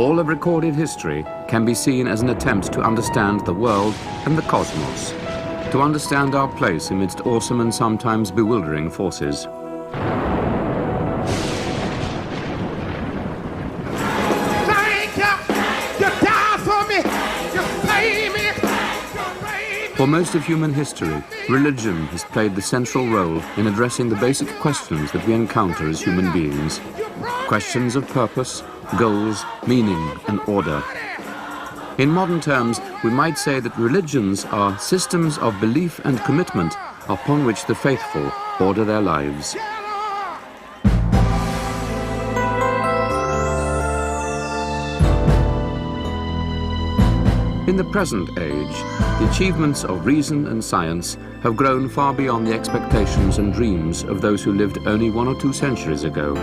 All of recorded history can be seen as an attempt to understand the world and the cosmos, to understand our place amidst awesome and sometimes bewildering forces. For most of human history, religion has played the central role in addressing the basic questions that we encounter as human beings. Questions of purpose, goals, meaning, and order. In modern terms, we might say that religions are systems of belief and commitment upon which the faithful order their lives. In the present age, the achievements of reason and science have grown far beyond the expectations and dreams of those who lived only 1 or 2 centuries ago.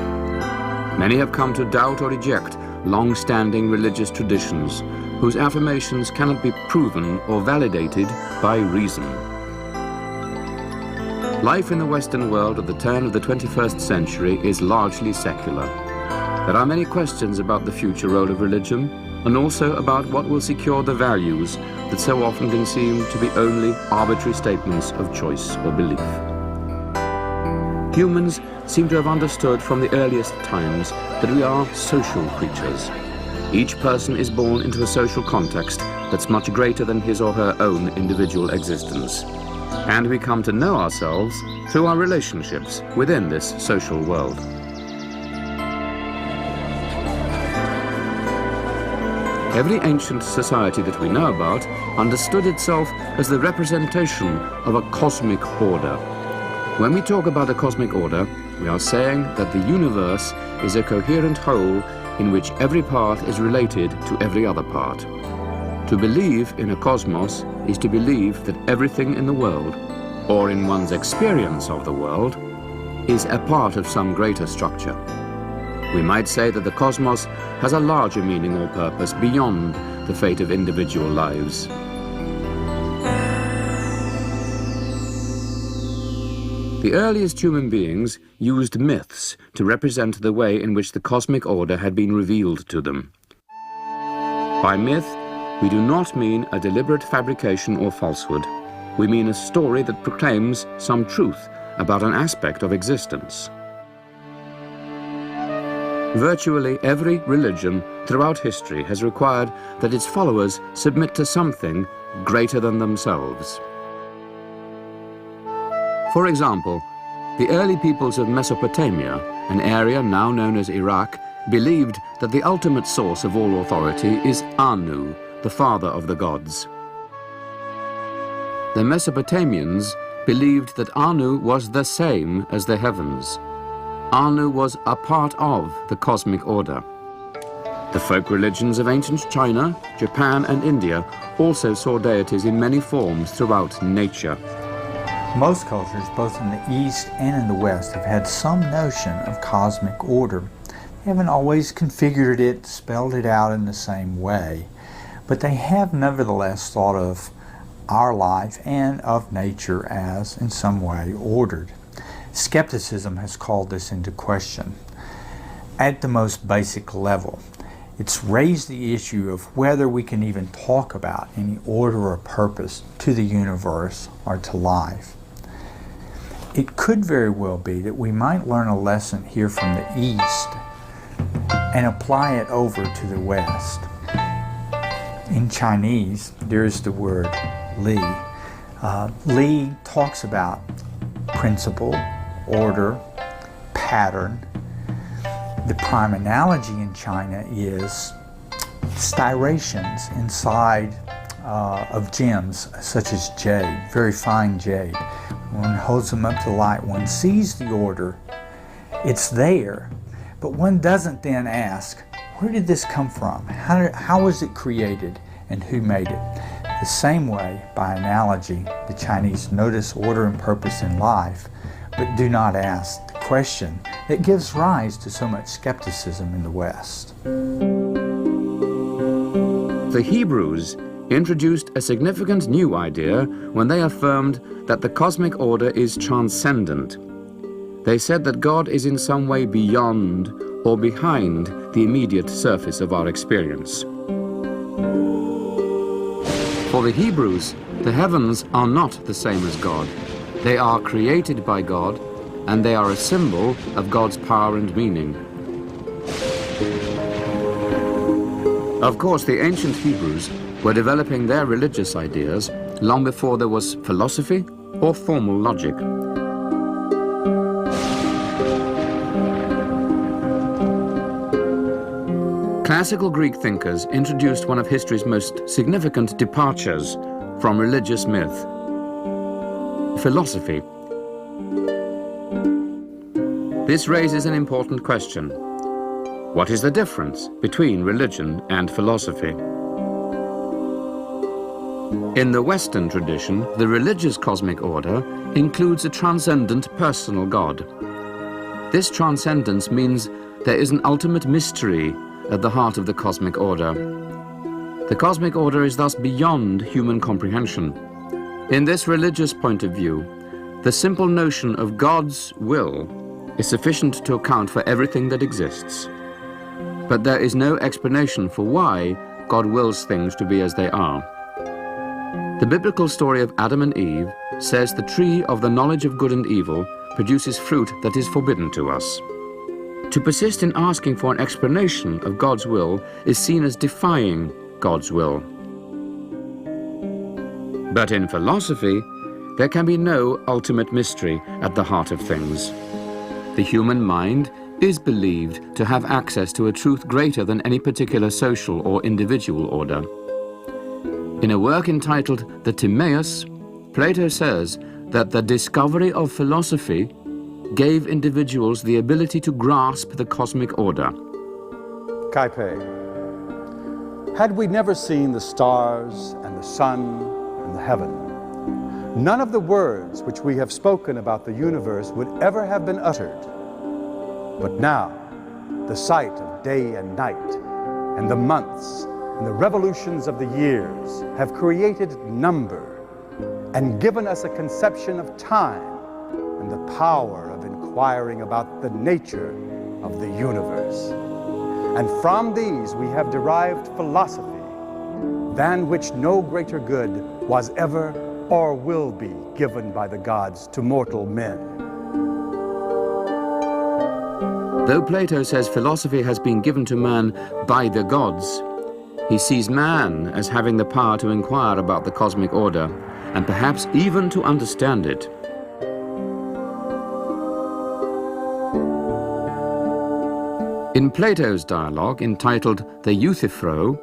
Many have come to doubt or reject long-standing religious traditions whose affirmations cannot be proven or validated by reason. Life in the Western world at the turn of the 21st century is largely secular. There are many questions about the future role of religion, and also about what will secure the values that so often can seem to be only arbitrary statements of choice or belief. Humans seem to have understood from the earliest times that we are social creatures. Each person is born into a social context that's much greater than his or her own individual existence. And we come to know ourselves through our relationships within this social world. Every ancient society that we know about understood itself as the representation of a cosmic order. When we talk about a cosmic order, we are saying that the universe is a coherent whole in which every part is related to every other part. To believe in a cosmos is to believe that everything in the world, or in one's experience of the world, is a part of some greater structure. We might say that the cosmos has a larger meaning or purpose beyond the fate of individual lives. The earliest human beings used myths to represent the way in which the cosmic order had been revealed to them. By myth, we do not mean a deliberate fabrication or falsehood. We mean a story that proclaims some truth about an aspect of existence. Virtually every religion throughout history has required that its followers submit to something greater than themselves. For example, the early peoples of Mesopotamia, an area now known as Iraq, believed that the ultimate source of all authority is Anu, the father of the gods. The Mesopotamians believed that Anu was the same as the heavens. Anu was a part of the cosmic order. The folk religions of ancient China, Japan, and India also saw deities in many forms throughout nature. Most cultures, both in the East and in the West, have had some notion of cosmic order. They haven't always configured it, spelled it out in the same way, but they have nevertheless thought of our life and of nature as, in some way, ordered. Skepticism has called this into question. At the most basic level, it's raised the issue of whether we can even talk about any order or purpose to the universe or to life. It could very well be that we might learn a lesson here from the East and apply it over to the West. In Chinese, there is the word Li. Li talks about principle, order, pattern. The prime analogy in China is striations inside of gems such as jade, very fine jade. When one holds them up to the light, one sees the order. It's there, but one doesn't then ask, where did this come from? How was it created, and who made it? The same way, by analogy, the Chinese notice order and purpose in life, but do not ask the question that gives rise to so much skepticism in the West. The Hebrews introduced a significant new idea when they affirmed that the cosmic order is transcendent. They said that God is in some way beyond or behind the immediate surface of our experience. For the Hebrews, the heavens are not the same as God. They are created by God, and they are a symbol of God's power and meaning. Of course, the ancient Hebrews were developing their religious ideas long before there was philosophy or formal logic. Classical Greek thinkers introduced one of history's most significant departures from religious myth: philosophy. This raises an important question. What is the difference between religion and philosophy? In the Western tradition, the religious cosmic order includes a transcendent personal God. This transcendence means there is an ultimate mystery at the heart of the cosmic order. The cosmic order is thus beyond human comprehension. In this religious point of view, the simple notion of God's will is sufficient to account for everything that exists. But there is no explanation for why God wills things to be as they are. The biblical story of Adam and Eve says the tree of the knowledge of good and evil produces fruit that is forbidden to us. To persist in asking for an explanation of God's will is seen as defying God's will. But in philosophy, there can be no ultimate mystery at the heart of things. The human mind is believed to have access to a truth greater than any particular social or individual order. In a work entitled The Timaeus, Plato says that the discovery of philosophy gave individuals the ability to grasp the cosmic order. Kaipe, had we never seen the stars and the sun and the heaven, none of the words which we have spoken about the universe would ever have been uttered. But now, the sight of day and night, and the months, and the revolutions of the years have created number and given us a conception of time and the power of inquiring about the nature of the universe. And from these we have derived philosophy, than which no greater good was ever or will be given by the gods to mortal men. Though Plato says philosophy has been given to man by the gods, he sees man as having the power to inquire about the cosmic order, and perhaps even to understand it. In Plato's dialogue entitled The Euthyphro,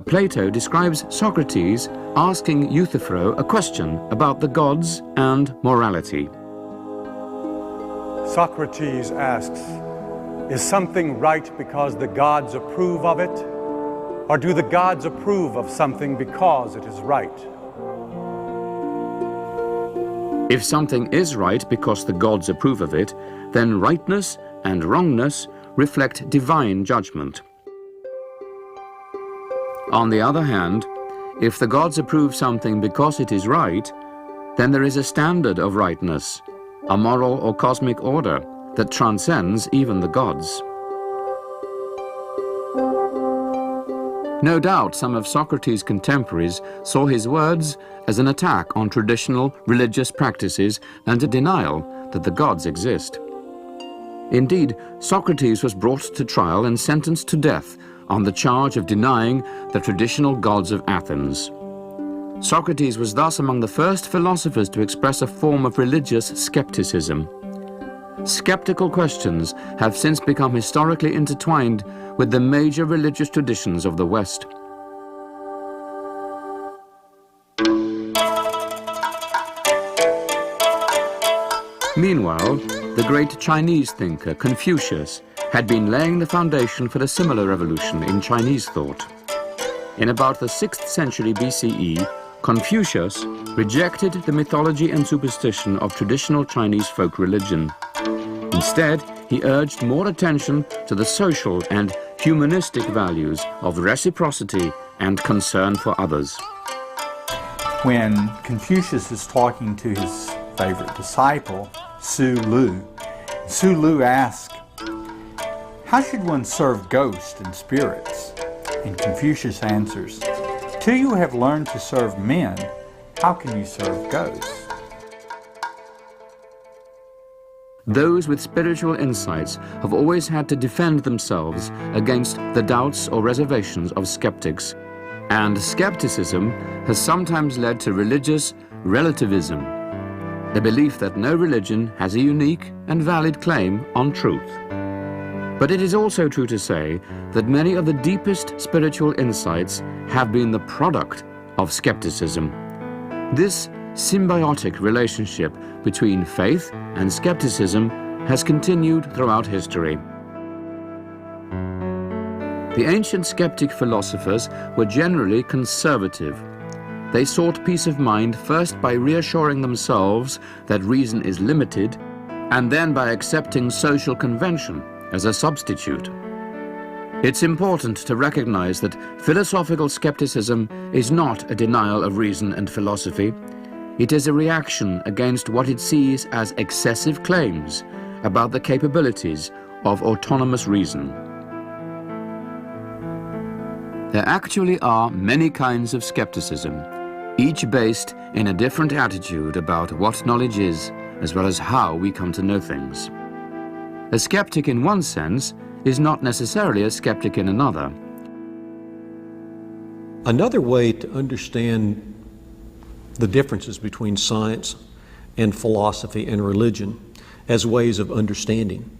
Plato describes Socrates asking Euthyphro a question about the gods and morality. Socrates asks, is something right because the gods approve of it? Or do the gods approve of something because it is right? If something is right because the gods approve of it, then rightness and wrongness reflect divine judgment. On the other hand, if the gods approve something because it is right, then there is a standard of rightness, a moral or cosmic order that transcends even the gods. No doubt some of Socrates' contemporaries saw his words as an attack on traditional religious practices and a denial that the gods exist. Indeed, Socrates was brought to trial and sentenced to death on the charge of denying the traditional gods of Athens. Socrates was thus among the first philosophers to express a form of religious skepticism. Skeptical questions have since become historically intertwined with the major religious traditions of the West. Meanwhile, the great Chinese thinker Confucius had been laying the foundation for a similar revolution in Chinese thought. In about the 6th century BCE, Confucius rejected the mythology and superstition of traditional Chinese folk religion. Instead, he urged more attention to the social and humanistic values of reciprocity and concern for others. When Confucius is talking to his favorite disciple, Su Lu asks, How should one serve ghosts and spirits? And Confucius answers, till you have learned to serve men, how can you serve ghosts? Those with spiritual insights have always had to defend themselves against the doubts or reservations of skeptics, and skepticism has sometimes led to religious relativism, the belief that no religion has a unique and valid claim on truth. But it is also true to say that many of the deepest spiritual insights have been the product of skepticism. This symbiotic relationship between faith and skepticism has continued throughout history. The ancient skeptic philosophers were generally conservative. They sought peace of mind first by reassuring themselves that reason is limited, and then by accepting social convention as a substitute. It's important to recognize that philosophical skepticism is not a denial of reason and philosophy. It is a reaction against what it sees as excessive claims about the capabilities of autonomous reason. There actually are many kinds of skepticism, each based in a different attitude about what knowledge is, as well as how we come to know things. A skeptic in one sense is not necessarily a skeptic in another. Another way to understand the differences between science and philosophy and religion as ways of understanding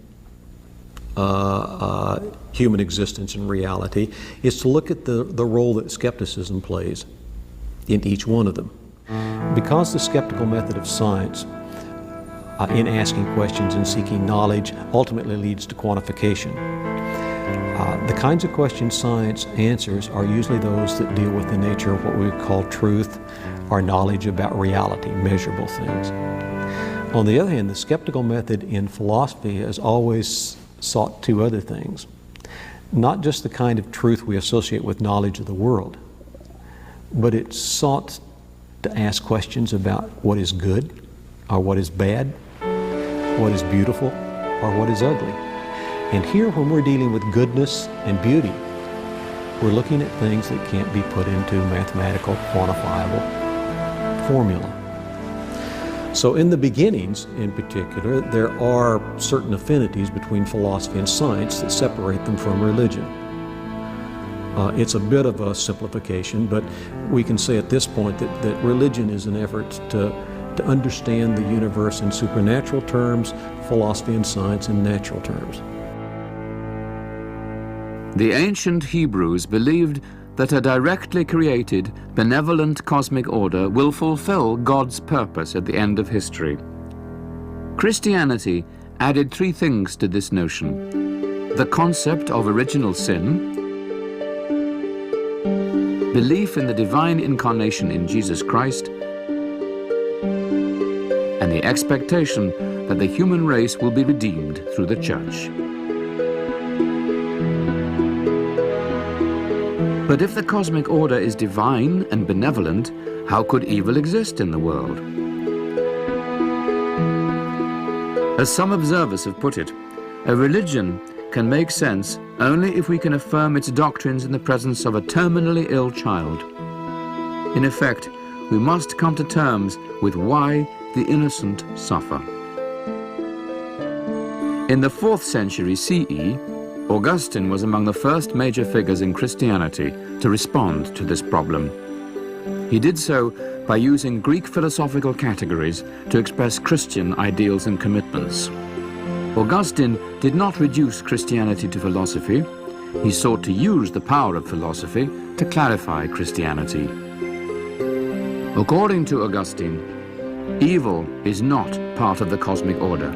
human existence and reality is to look at the role that skepticism plays in each one of them. Because the skeptical method of science in asking questions and seeking knowledge ultimately leads to quantification. The kinds of questions science answers are usually those that deal with the nature of what we would call truth or knowledge about reality, measurable things. On the other hand, the skeptical method in philosophy has always sought two other things. Not just the kind of truth we associate with knowledge of the world, but it sought to ask questions about what is good or what is bad, what is beautiful or what is ugly. And here, when we're dealing with goodness and beauty, we're looking at things that can't be put into mathematical, quantifiable formula. So in the beginnings, in particular, there are certain affinities between philosophy and science that separate them from religion. It's a bit of a simplification, but we can say at this point that religion is an effort to understand the universe in supernatural terms, philosophy and science in natural terms. The ancient Hebrews believed that a directly created, benevolent cosmic order will fulfill God's purpose at the end of history. Christianity added three things to this notion: the concept of original sin, belief in the divine incarnation in Jesus Christ, and the expectation that the human race will be redeemed through the church. But if the cosmic order is divine and benevolent, how could evil exist in the world? As some observers have put it, a religion can make sense only if we can affirm its doctrines in the presence of a terminally ill child. In effect, we must come to terms with why the innocent suffer. In the 4th century CE, Augustine was among the first major figures in Christianity to respond to this problem. He did so by using Greek philosophical categories to express Christian ideals and commitments. Augustine did not reduce Christianity to philosophy. He sought to use the power of philosophy to clarify Christianity. According to Augustine, evil is not part of the cosmic order.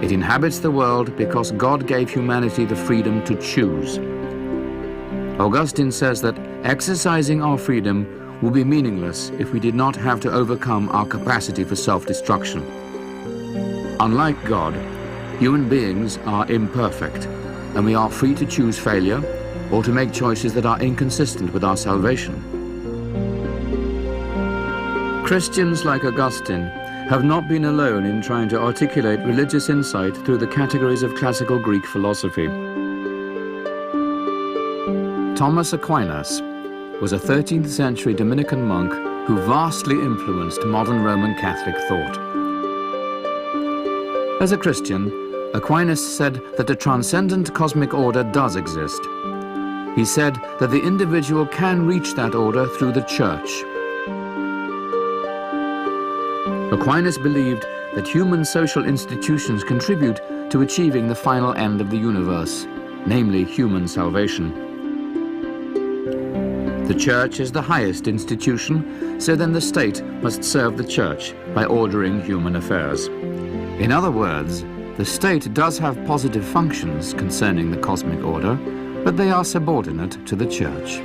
It inhabits the world because God gave humanity the freedom to choose. Augustine says that exercising our freedom would be meaningless if we did not have to overcome our capacity for self-destruction. Unlike God, human beings are imperfect, and we are free to choose failure or to make choices that are inconsistent with our salvation. Christians like Augustine have not been alone in trying to articulate religious insight through the categories of classical Greek philosophy. Thomas Aquinas was a 13th century Dominican monk who vastly influenced modern Roman Catholic thought. As a Christian, Aquinas said that a transcendent cosmic order does exist. He said that the individual can reach that order through the Church. Aquinas believed that human social institutions contribute to achieving the final end of the universe, namely human salvation. The Church is the highest institution, so then the state must serve the Church by ordering human affairs. In other words, the state does have positive functions concerning the cosmic order, but they are subordinate to the Church.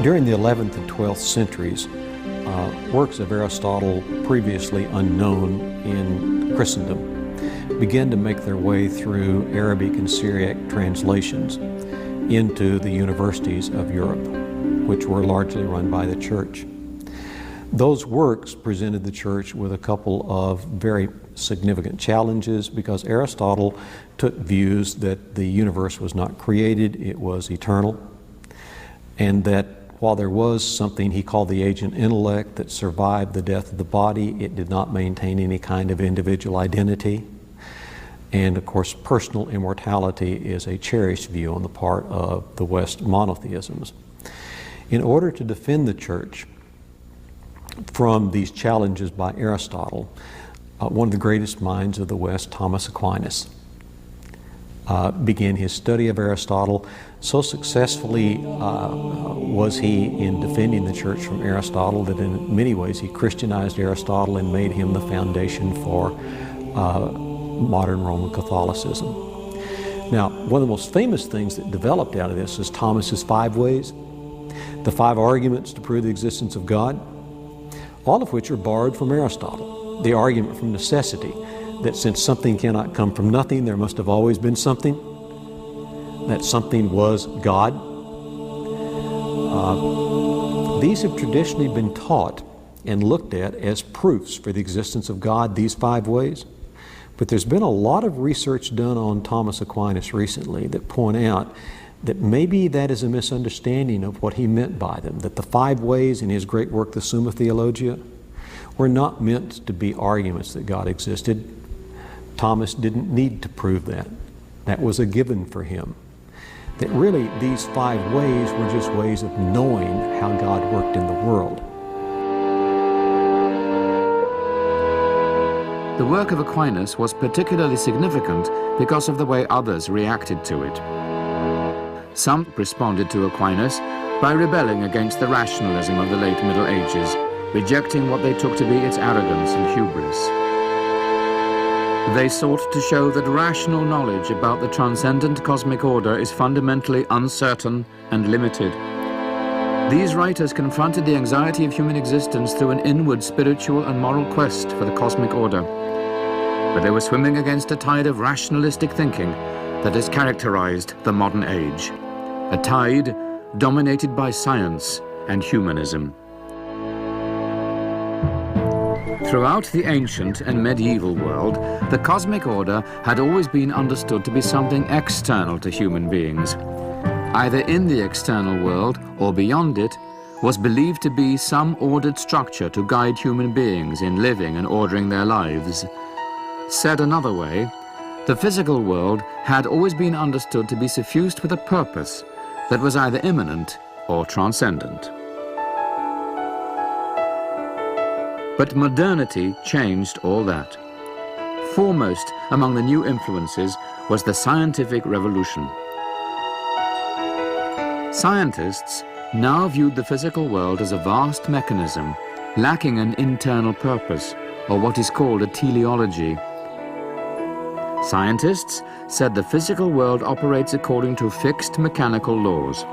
During the 11th and 12th centuries, works of Aristotle previously unknown in Christendom began to make their way through Arabic and Syriac translations into the universities of Europe, which were largely run by the Church. Those works presented the Church with a couple of very significant challenges because Aristotle took views that the universe was not created, it was eternal, and that while there was something he called the agent intellect that survived the death of the body, it did not maintain any kind of individual identity. And of course, personal immortality is a cherished view on the part of the West monotheisms. In order to defend the Church from these challenges by Aristotle, one of the greatest minds of the West, Thomas Aquinas, began his study of Aristotle. So successfully was he in defending the Church from Aristotle that in many ways he Christianized Aristotle and made him the foundation for modern Roman Catholicism. Now, one of the most famous things that developed out of this is Thomas's 5 ways, the 5 arguments to prove the existence of God, all of which are borrowed from Aristotle. The argument from necessity, that since something cannot come from nothing, there must have always been something, that something was God. These have traditionally been taught and looked at as proofs for the existence of God, these 5 ways. But there's been a lot of research done on Thomas Aquinas recently that point out that maybe that is a misunderstanding of what he meant by them, that the 5 ways in his great work, the Summa Theologia, were not meant to be arguments that God existed. Thomas didn't need to prove that. That was a given for him. That really these 5 ways were just ways of knowing how God worked in the world. The work of Aquinas was particularly significant because of the way others reacted to it. Some responded to Aquinas by rebelling against the rationalism of the late Middle Ages, rejecting what they took to be its arrogance and hubris. They sought to show that rational knowledge about the transcendent cosmic order is fundamentally uncertain and limited. These writers confronted the anxiety of human existence through an inward spiritual and moral quest for the cosmic order. But they were swimming against a tide of rationalistic thinking that has characterized the modern age, a tide dominated by science and humanism. Throughout the ancient and medieval world, the cosmic order had always been understood to be something external to human beings. Either in the external world or beyond it was believed to be some ordered structure to guide human beings in living and ordering their lives. Said another way, the physical world had always been understood to be suffused with a purpose that was either immanent or transcendent. But modernity changed all that. Foremost among the new influences was the scientific revolution. Scientists now viewed the physical world as a vast mechanism, lacking an internal purpose, or what is called a teleology. Scientists said the physical world operates according to fixed mechanical laws.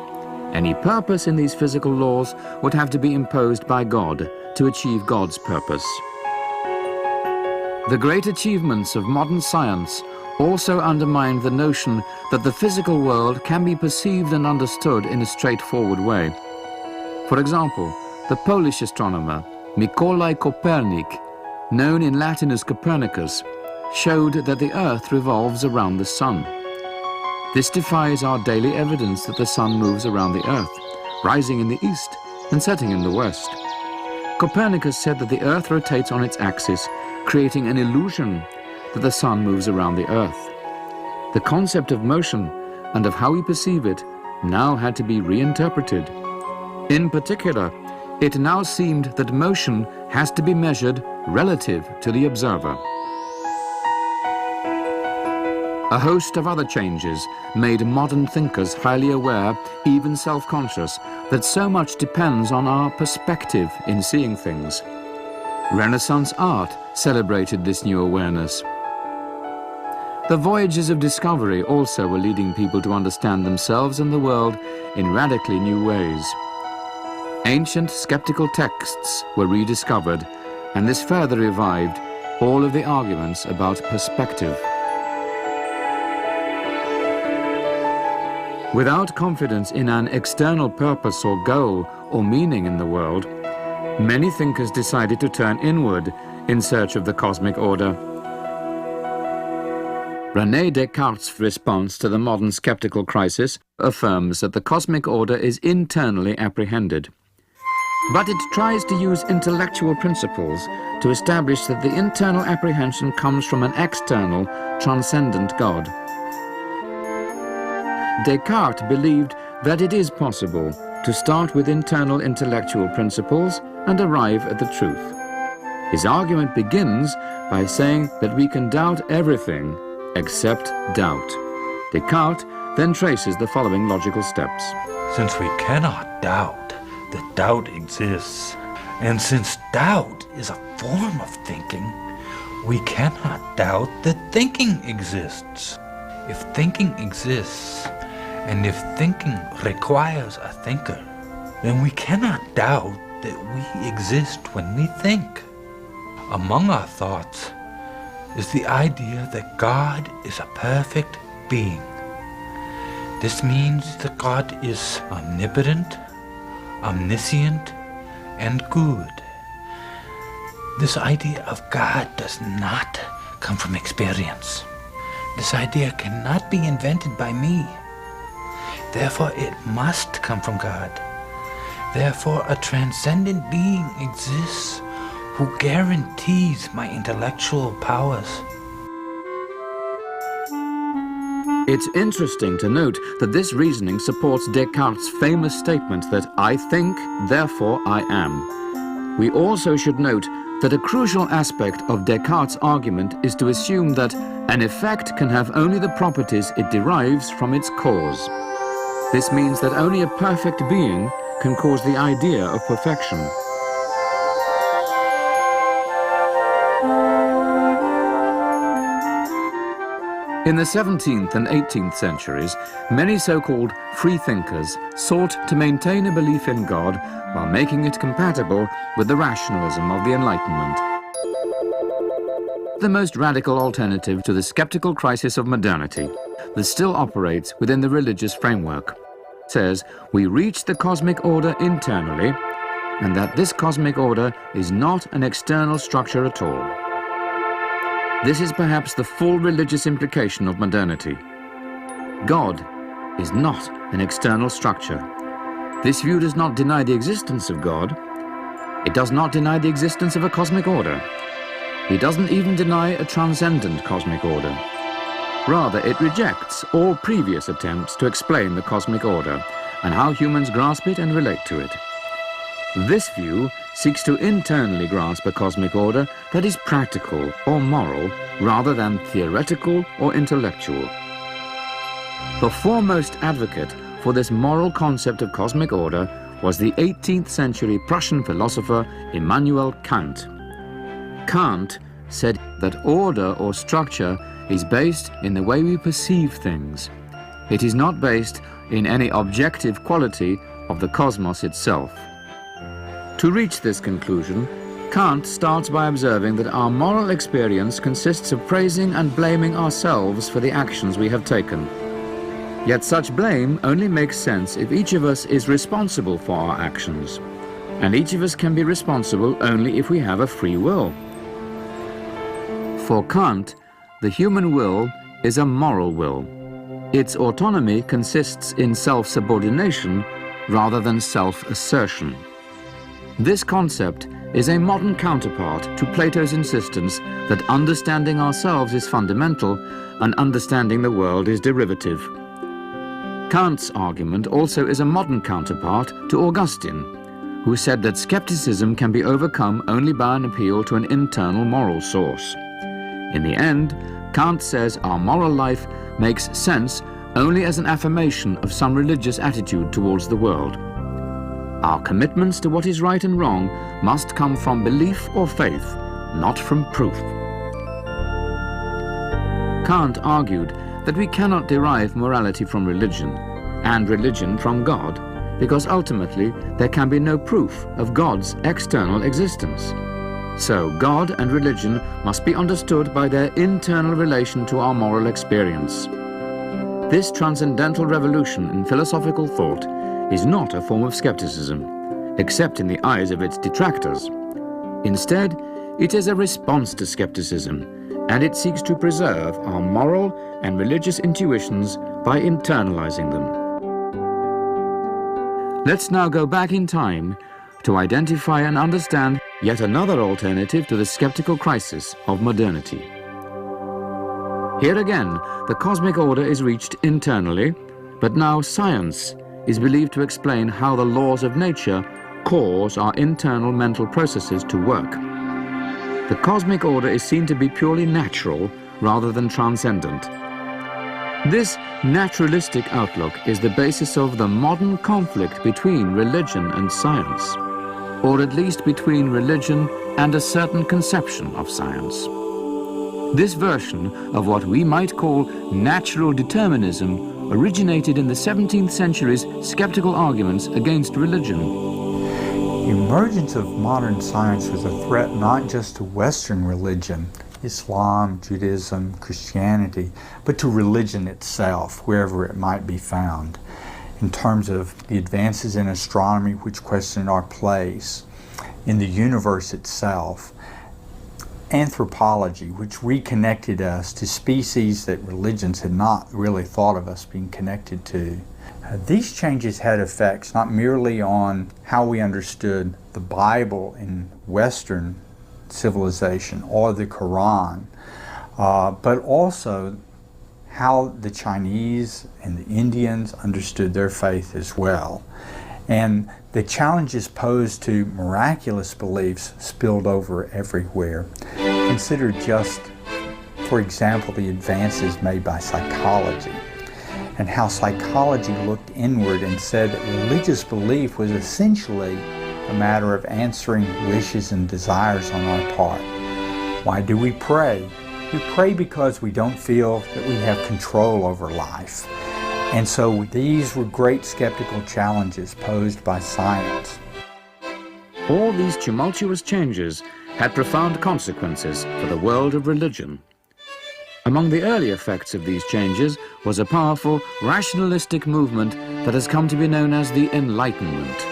Any purpose in these physical laws would have to be imposed by God to achieve God's purpose. The great achievements of modern science also undermined the notion that the physical world can be perceived and understood in a straightforward way. For example, the Polish astronomer Mikołaj Kopernik, known in Latin as Copernicus, showed that the Earth revolves around the Sun. This defies our daily evidence that the sun moves around the earth, rising in the east and setting in the west. Copernicus said that the earth rotates on its axis, creating an illusion that the sun moves around the earth. The concept of motion and of how we perceive it now had to be reinterpreted. In particular, it now seemed that motion has to be measured relative to the observer. A host of other changes made modern thinkers highly aware, even self-conscious, that so much depends on our perspective in seeing things. Renaissance art celebrated this new awareness. The voyages of discovery also were leading people to understand themselves and the world in radically new ways. Ancient skeptical texts were rediscovered, and this further revived all of the arguments about perspective. Without confidence in an external purpose or goal or meaning in the world, many thinkers decided to turn inward in search of the cosmic order. René Descartes' response to the modern skeptical crisis affirms that the cosmic order is internally apprehended. But it tries to use intellectual principles to establish that the internal apprehension comes from an external, transcendent God. Descartes believed that it is possible to start with internal intellectual principles and arrive at the truth. His argument begins by saying that we can doubt everything except doubt. Descartes then traces the following logical steps. Since we cannot doubt that doubt exists, and since doubt is a form of thinking, we cannot doubt that thinking exists. If thinking exists, and if thinking requires a thinker, then we cannot doubt that we exist when we think. Among our thoughts is the idea that God is a perfect being. This means that God is omnipotent, omniscient, and good. This idea of God does not come from experience. This idea cannot be invented by me. Therefore, it must come from God. Therefore, a transcendent being exists who guarantees my intellectual powers. It's interesting to note that this reasoning supports Descartes' famous statement that I think, therefore I am. We also should note that a crucial aspect of Descartes' argument is to assume that an effect can have only the properties it derives from its cause. This means that only a perfect being can cause the idea of perfection. In the 17th and 18th centuries, many so-called freethinkers sought to maintain a belief in God while making it compatible with the rationalism of the Enlightenment. The most radical alternative to the skeptical crisis of modernity that still operates within the religious framework says we reach the cosmic order internally and that this cosmic order is not an external structure at all. This is perhaps the full religious implication of modernity. God is not an external structure. This view does not deny the existence of God. It does not deny the existence of a cosmic order. It doesn't even deny a transcendent cosmic order. Rather, it rejects all previous attempts to explain the cosmic order and how humans grasp it and relate to it. This view seeks to internally grasp a cosmic order that is practical or moral rather than theoretical or intellectual. The foremost advocate for this moral concept of cosmic order was the 18th century Prussian philosopher Immanuel Kant. Kant said that order or structure is based in the way we perceive things. It is not based in any objective quality of the cosmos itself. To reach this conclusion, Kant starts by observing that our moral experience consists of praising and blaming ourselves for the actions we have taken. Yet such blame only makes sense if each of us is responsible for our actions, and each of us can be responsible only if we have a free will. For Kant, the human will is a moral will. Its autonomy consists in self-subordination rather than self-assertion. This concept is a modern counterpart to Plato's insistence that understanding ourselves is fundamental and understanding the world is derivative. Kant's argument also is a modern counterpart to Augustine, who said that skepticism can be overcome only by an appeal to an internal moral source. In the end, Kant says our moral life makes sense only as an affirmation of some religious attitude towards the world. Our commitments to what is right and wrong must come from belief or faith, not from proof. Kant argued that we cannot derive morality from religion and religion from God, because ultimately there can be no proof of God's external existence. So God and religion must be understood by their internal relation to our moral experience. This transcendental revolution in philosophical thought is not a form of skepticism, except in the eyes of its detractors. Instead, it is a response to skepticism, and it seeks to preserve our moral and religious intuitions by internalizing them. Let's now go back in time to identify and understand yet another alternative to the skeptical crisis of modernity. Here again, the cosmic order is reached internally, but now science is believed to explain how the laws of nature cause our internal mental processes to work. The cosmic order is seen to be purely natural rather than transcendent. This naturalistic outlook is the basis of the modern conflict between religion and science, or at least between religion and a certain conception of science. This version of what we might call natural determinism originated in the 17th century's skeptical arguments against religion. The emergence of modern science was a threat not just to Western religion, Islam, Judaism, Christianity, but to religion itself, wherever it might be found, in terms of the advances in astronomy which questioned our place in the universe itself, anthropology, which reconnected us to species that religions had not really thought of us being connected to. These changes had effects not merely on how we understood the Bible in Western civilization or the Quran, but also how the Chinese and the Indians understood their faith as well. And the challenges posed to miraculous beliefs spilled over everywhere. Consider just, for example, the advances made by psychology, and how psychology looked inward and said that religious belief was essentially a matter of answering wishes and desires on our part. Why do we pray? We pray because we don't feel that we have control over life. And so these were great skeptical challenges posed by science. All these tumultuous changes had profound consequences for the world of religion. Among the early effects of these changes was a powerful rationalistic movement that has come to be known as the Enlightenment.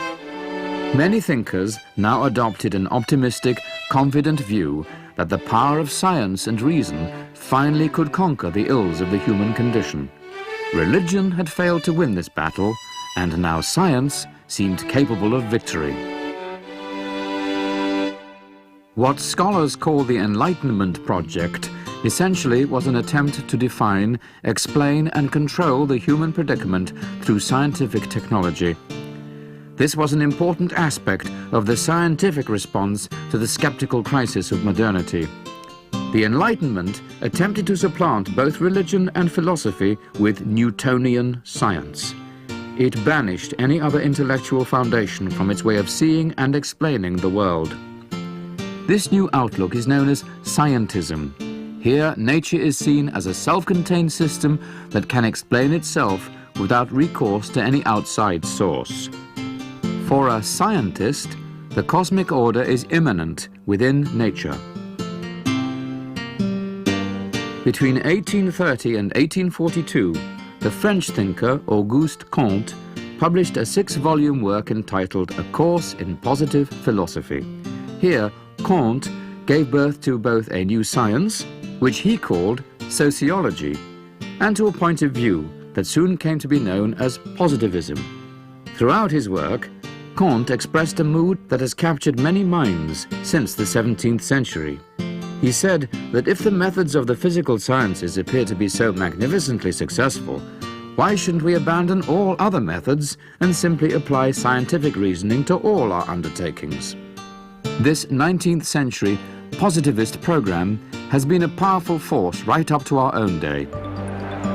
Many thinkers now adopted an optimistic, confident view that the power of science and reason finally could conquer the ills of the human condition. Religion had failed to win this battle, and now science seemed capable of victory. What scholars call the Enlightenment Project essentially was an attempt to define, explain, and control the human predicament through scientific technology. This was an important aspect of the scientific response to the skeptical crisis of modernity. The Enlightenment attempted to supplant both religion and philosophy with Newtonian science. It banished any other intellectual foundation from its way of seeing and explaining the world. This new outlook is known as scientism. Here, nature is seen as a self-contained system that can explain itself without recourse to any outside source. For a scientist, the cosmic order is immanent within nature. Between 1830 and 1842, the French thinker Auguste Comte published a 6-volume work entitled A Course in Positive Philosophy. Here, Comte gave birth to both a new science, which he called sociology, and to a point of view that soon came to be known as positivism. Throughout his work, Kant expressed a mood that has captured many minds since the 17th century. He said that if the methods of the physical sciences appear to be so magnificently successful, why shouldn't we abandon all other methods and simply apply scientific reasoning to all our undertakings? This 19th century positivist program has been a powerful force right up to our own day.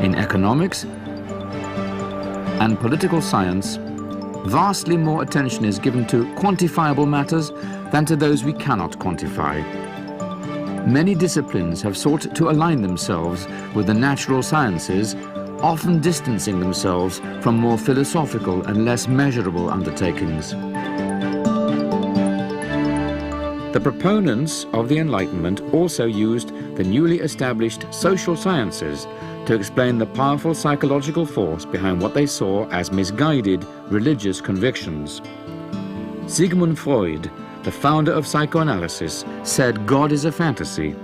In economics and political science, vastly more attention is given to quantifiable matters than to those we cannot quantify. Many disciplines have sought to align themselves with the natural sciences, often distancing themselves from more philosophical and less measurable undertakings. The proponents of the Enlightenment also used the newly established social sciences to explain the powerful psychological force behind what they saw as misguided religious convictions. Sigmund Freud, the founder of psychoanalysis, said God is a fantasy.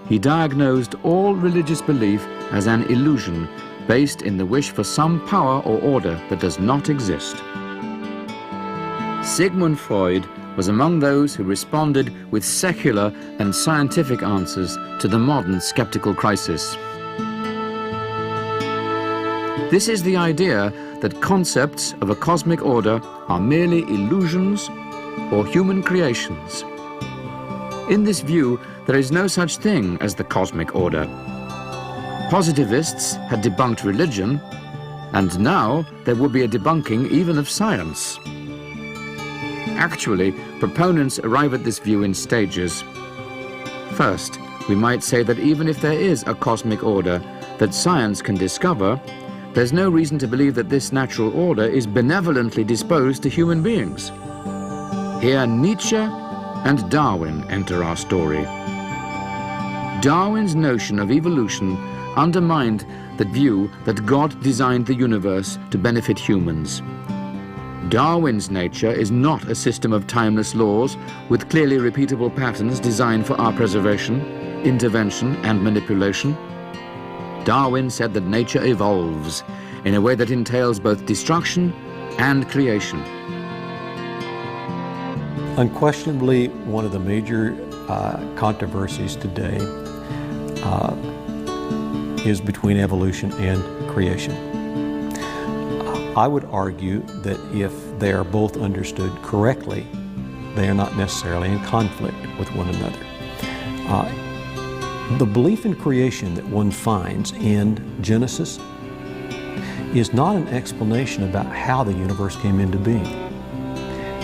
He diagnosed all religious belief as an illusion based in the wish for some power or order that does not exist. Sigmund Freud was among those who responded with secular and scientific answers to the modern skeptical crisis. This is the idea that concepts of a cosmic order are merely illusions or human creations. In this view, there is no such thing as the cosmic order. Positivists had debunked religion, and now there would be a debunking even of science. Actually, proponents arrive at this view in stages. First, we might say that even if there is a cosmic order that science can discover, there's no reason to believe that this natural order is benevolently disposed to human beings. Here Nietzsche and Darwin enter our story. Darwin's notion of evolution undermined the view that God designed the universe to benefit humans. Darwin's nature is not a system of timeless laws with clearly repeatable patterns designed for our preservation, intervention, and manipulation. Darwin said that nature evolves in a way that entails both destruction and creation. Unquestionably, one of the major controversies today is between evolution and creation. I would argue that if they are both understood correctly, they are not necessarily in conflict with one another. The belief in creation that one finds in Genesis is not an explanation about how the universe came into being.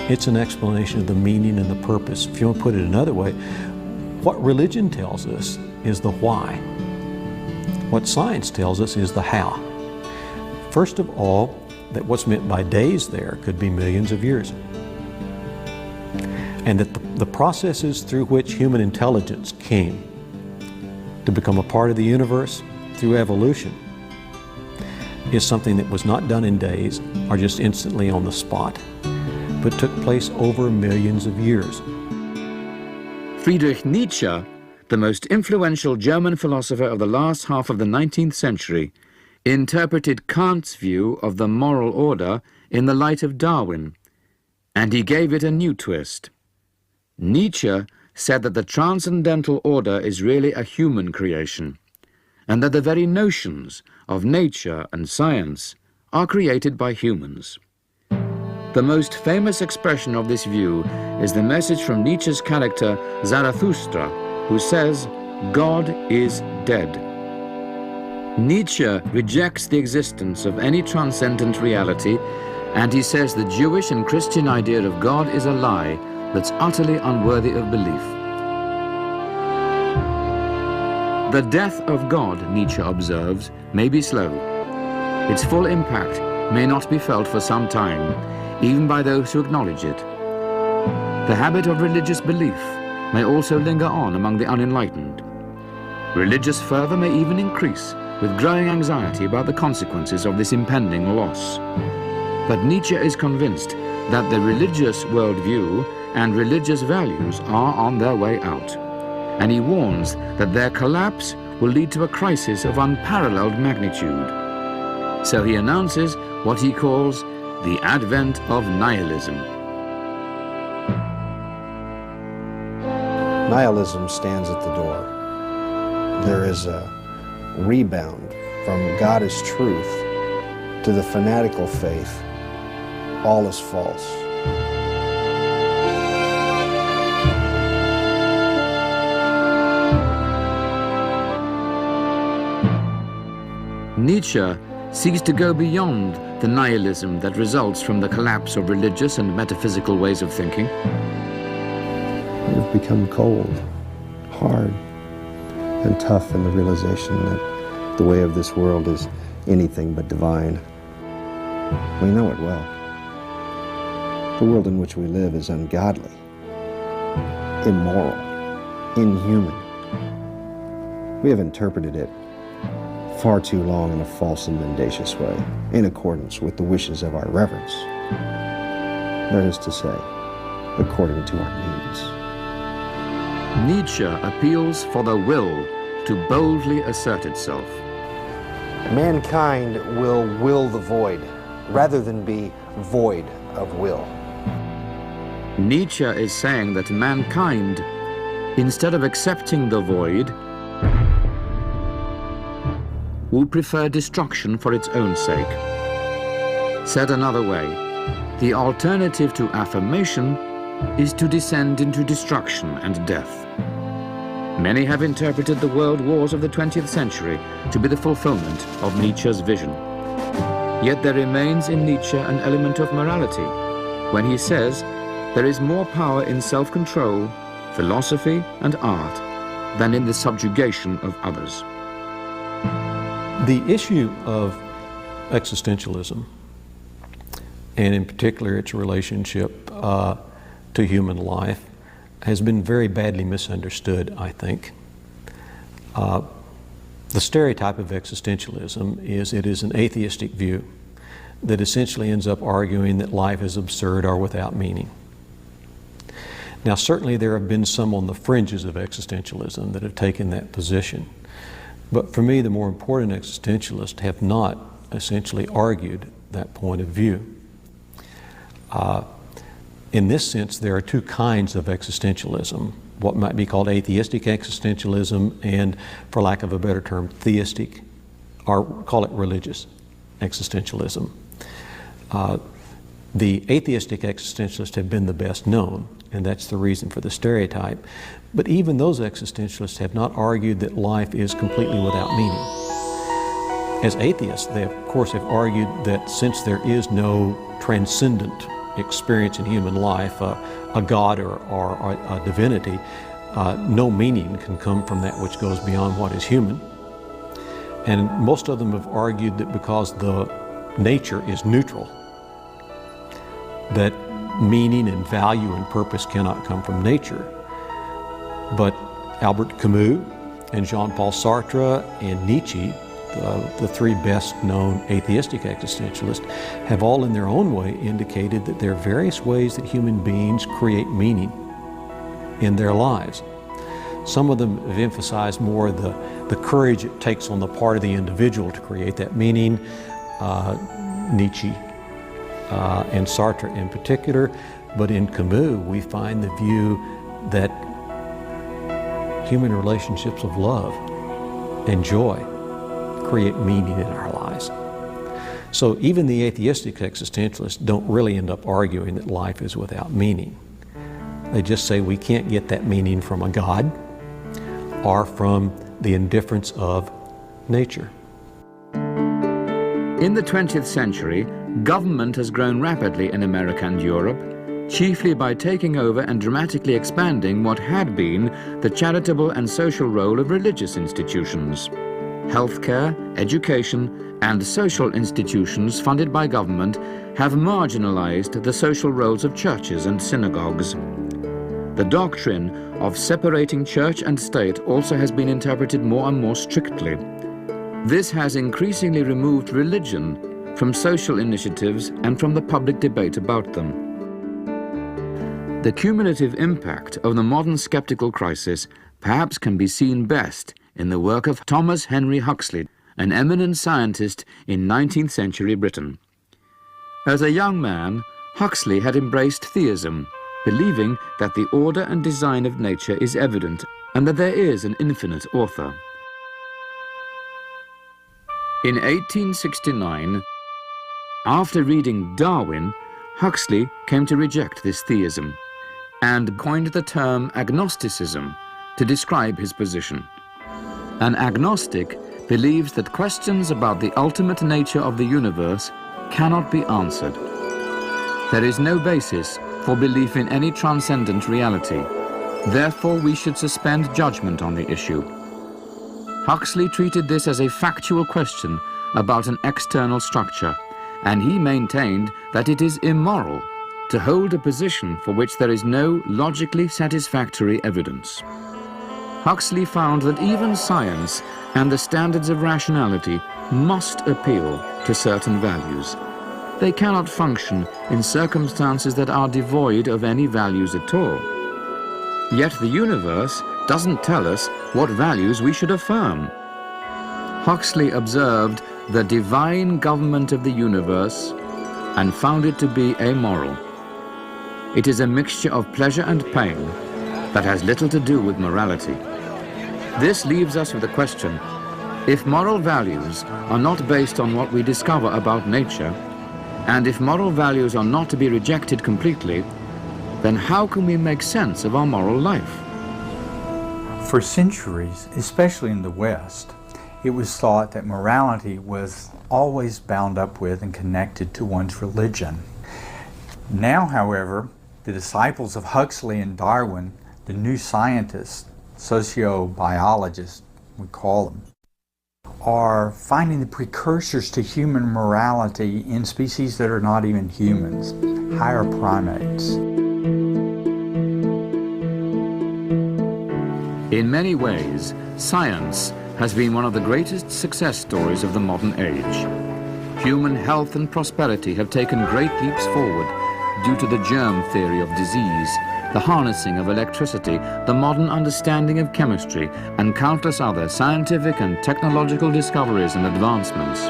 It's an explanation of the meaning and the purpose. If you want to put it another way, what religion tells us is the why. What science tells us is the how. First of all, that what's meant by days there could be millions of years. And that the processes through which human intelligence came to become a part of the universe through evolution is something that was not done in days or just instantly on the spot, but took place over millions of years. Friedrich Nietzsche, the most influential German philosopher of the last half of the 19th century, interpreted Kant's view of the moral order in the light of Darwin, and he gave it a new twist. Nietzsche said that the transcendental order is really a human creation, and that the very notions of nature and science are created by humans. The most famous expression of this view is the message from Nietzsche's character Zarathustra, who says, "God is dead." Nietzsche rejects the existence of any transcendent reality, and he says the Jewish and Christian idea of God is a lie that's utterly unworthy of belief. The death of God, Nietzsche observes, may be slow. Its full impact may not be felt for some time, even by those who acknowledge it. The habit of religious belief may also linger on among the unenlightened. Religious fervor may even increase with growing anxiety about the consequences of this impending loss. But Nietzsche is convinced that the religious worldview and religious values are on their way out, and he warns that their collapse will lead to a crisis of unparalleled magnitude. So he announces what he calls the advent of nihilism. Nihilism stands at the door. There is a rebound from God is truth to the fanatical faith, all is false. Nietzsche seeks to go beyond the nihilism that results from the collapse of religious and metaphysical ways of thinking. We've become cold, hard, and tough in the realization that the way of this world is anything but divine. We know it well. The world in which we live is ungodly, immoral, inhuman. We have interpreted it far too long in a false and mendacious way, in accordance with the wishes of our reverence. That is to say, according to our needs. Nietzsche appeals for the will to boldly assert itself. Mankind will the void, rather than be void of will. Nietzsche is saying that mankind, instead of accepting the void, will prefer destruction for its own sake. Said another way, the alternative to affirmation is to descend into destruction and death. Many have interpreted the world wars of the 20th century to be the fulfillment of Nietzsche's vision. Yet there remains in Nietzsche an element of morality when he says there is more power in self-control, philosophy, and art than in the subjugation of others. The issue of existentialism, and in particular its relationship to human life, has been very badly misunderstood, I think. The stereotype of existentialism is it is an atheistic view that essentially ends up arguing that life is absurd or without meaning. Now, certainly there have been some on the fringes of existentialism that have taken that position. But for me, the more important existentialists have not essentially argued that point of view. In this sense, there are two kinds of existentialism, what might be called atheistic existentialism and, for lack of a better term, theistic, or call it religious existentialism. The atheistic existentialists have been the best known, and that's the reason for the stereotype. But even those existentialists have not argued that life is completely without meaning. As atheists, they of course have argued that since there is no transcendent experience in human life, a God or a divinity, no meaning can come from that which goes beyond what is human. And most of them have argued that because the nature is neutral, that meaning and value and purpose cannot come from nature. But Albert Camus and Jean-Paul Sartre and Nietzsche, the three best known atheistic existentialists, have all in their own way indicated that there are various ways that human beings create meaning in their lives. Some of them have emphasized more the courage it takes on the part of the individual to create that meaning, Nietzsche and Sartre in particular. But in Camus, we find the view that human relationships of love and joy create meaning in our lives. So even the atheistic existentialists don't really end up arguing that life is without meaning. They just say we can't get that meaning from a God or from the indifference of nature. In the 20th century, government has grown rapidly in America and Europe, chiefly by taking over and dramatically expanding what had been the charitable and social role of religious institutions. Healthcare, education, and social institutions funded by government have marginalized the social roles of churches and synagogues. The doctrine of separating church and state also has been interpreted more and more strictly. This has increasingly removed religion from social initiatives and from the public debate about them. The cumulative impact of the modern skeptical crisis perhaps can be seen best in the work of Thomas Henry Huxley, an eminent scientist in 19th century Britain. As a young man, Huxley had embraced theism, believing that the order and design of nature is evident and that there is an infinite author. In 1869, after reading Darwin, Huxley came to reject this theism and coined the term agnosticism to describe his position. An agnostic believes that questions about the ultimate nature of the universe cannot be answered. There is no basis for belief in any transcendent reality. Therefore, we should suspend judgment on the issue. Huxley treated this as a factual question about an external structure, and he maintained that it is immoral to hold a position for which there is no logically satisfactory evidence. Huxley found that even science and the standards of rationality must appeal to certain values. They cannot function in circumstances that are devoid of any values at all. Yet the universe doesn't tell us what values we should affirm. Huxley observed the divine government of the universe and found it to be amoral. It is a mixture of pleasure and pain that has little to do with morality. This leaves us with the question, if moral values are not based on what we discover about nature, and if moral values are not to be rejected completely, then how can we make sense of our moral life? For centuries, especially in the West, it was thought that morality was always bound up with and connected to one's religion. Now, however, the disciples of Huxley and Darwin, the new scientists, sociobiologists, we call them, are finding the precursors to human morality in species that are not even humans, higher primates. In many ways, science has been one of the greatest success stories of the modern age. Human health and prosperity have taken great leaps forward due to the germ theory of disease, the harnessing of electricity, the modern understanding of chemistry, and countless other scientific and technological discoveries and advancements.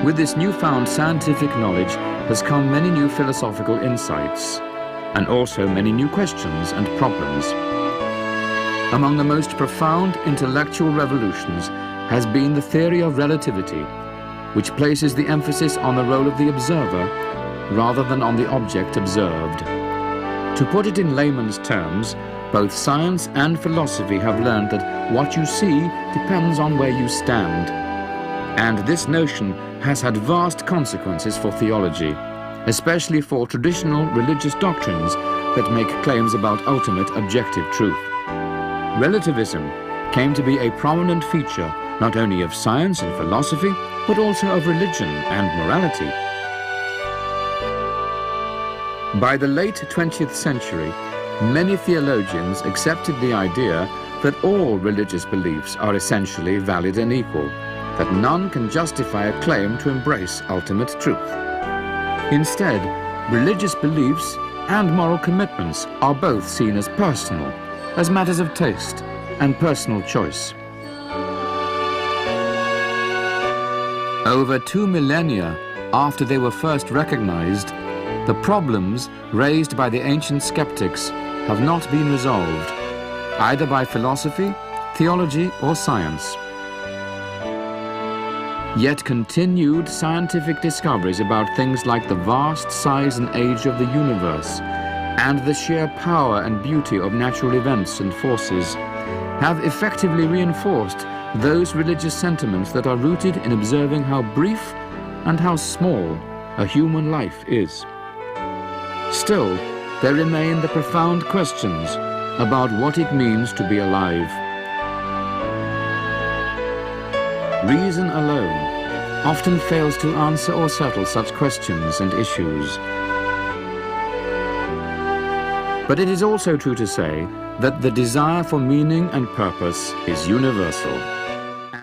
With this newfound scientific knowledge has come many new philosophical insights, and also many new questions and problems. Among the most profound intellectual revolutions has been the theory of relativity, which places the emphasis on the role of the observer rather than on the object observed. To put it in layman's terms, both science and philosophy have learned that what you see depends on where you stand. And this notion has had vast consequences for theology, especially for traditional religious doctrines that make claims about ultimate objective truth. Relativism came to be a prominent feature not only of science and philosophy, but also of religion and morality. By the late 20th century, many theologians accepted the idea that all religious beliefs are essentially valid and equal, that none can justify a claim to embrace ultimate truth. Instead, religious beliefs and moral commitments are both seen as personal, as matters of taste and personal choice. Over 2 millennia after they were first recognized, the problems raised by the ancient skeptics have not been resolved, either by philosophy, theology, or science. Yet continued scientific discoveries about things like the vast size and age of the universe and the sheer power and beauty of natural events and forces have effectively reinforced those religious sentiments that are rooted in observing how brief and how small a human life is. Still, there remain the profound questions about what it means to be alive. Reason alone often fails to answer or settle such questions and issues. But it is also true to say that the desire for meaning and purpose is universal.